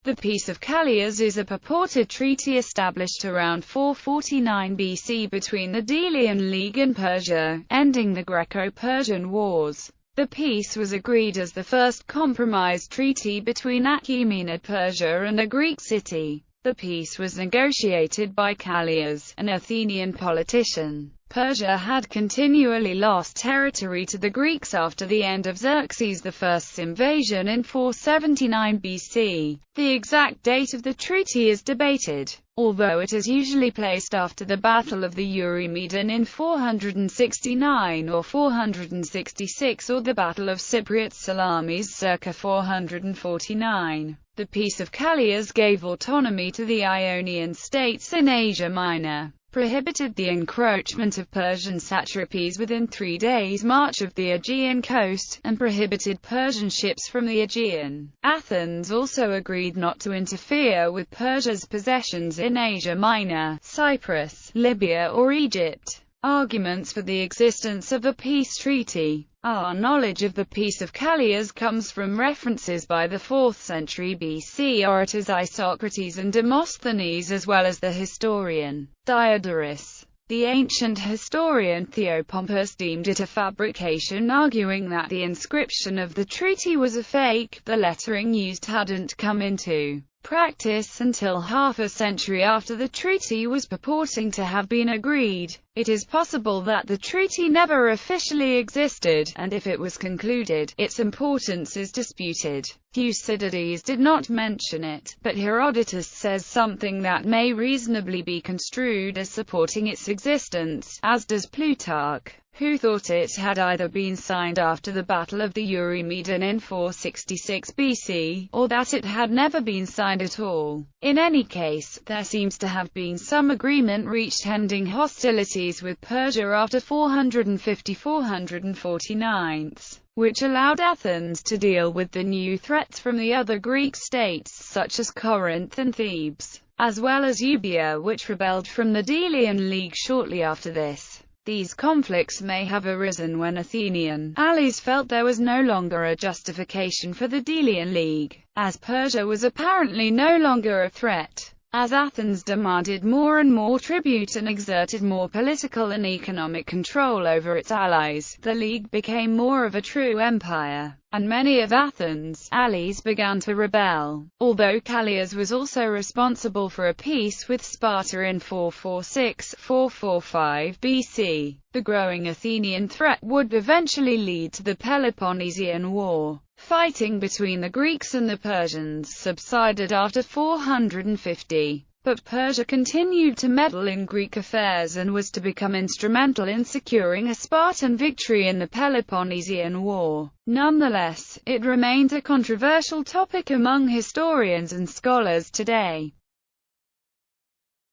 The Peace of Callias is a purported treaty established around 449 BC between the Delian League and Persia, ending the Greco-Persian Wars. The peace was agreed as the first compromise treaty between Achaemenid Persia and a Greek city. The peace was negotiated by Callias, an Athenian politician. Persia had continually lost territory to the Greeks after the end of Xerxes I's invasion in 479 BC. The exact date of the treaty is debated, although it is usually placed after the Battle of the Eurymedon in 469 or 466 or the Battle of Cypriot Salamis circa 449. The Peace of Callias gave autonomy to the Ionian states in Asia Minor, prohibited the encroachment of Persian satrapies within 3 days' march of the Aegean coast, and prohibited Persian ships from the Aegean. Athens also agreed not to interfere with Persia's possessions in Asia Minor, Cyprus, Libya or Egypt. Arguments for the existence of a peace treaty. Our knowledge of the Peace of Callias comes from references by the 4th century BC orators Isocrates and Demosthenes as well as the historian Diodorus. The ancient historian Theopompus deemed it a fabrication, arguing that the inscription of the treaty was a fake. The lettering used hadn't come into practice until half a century after the treaty was purporting to have been agreed. It is possible that the treaty never officially existed, and if it was concluded, its importance is disputed. Thucydides did not mention it, but Herodotus says something that may reasonably be construed as supporting its existence, as does Plutarch, who thought it had either been signed after the Battle of the Eurymedon in 466 BC, or that it had never been signed at all. In any case, there seems to have been some agreement reached ending hostilities with Persia after 450–449, which allowed Athens to deal with the new threats from the other Greek states such as Corinth and Thebes, as well as Euboea, which rebelled from the Delian League shortly after this. These conflicts may have arisen when Athenian allies felt there was no longer a justification for the Delian League, as Persia was apparently no longer a threat. As Athens demanded more and more tribute and exerted more political and economic control over its allies, the League became more of a true empire, and many of Athens' allies began to rebel. Although Callias was also responsible for a peace with Sparta in 446–445 BC, the growing Athenian threat would eventually lead to the Peloponnesian War. Fighting between the Greeks and the Persians subsided after 450, but Persia continued to meddle in Greek affairs and was to become instrumental in securing a Spartan victory in the Peloponnesian War. Nonetheless, it remains a controversial topic among historians and scholars today.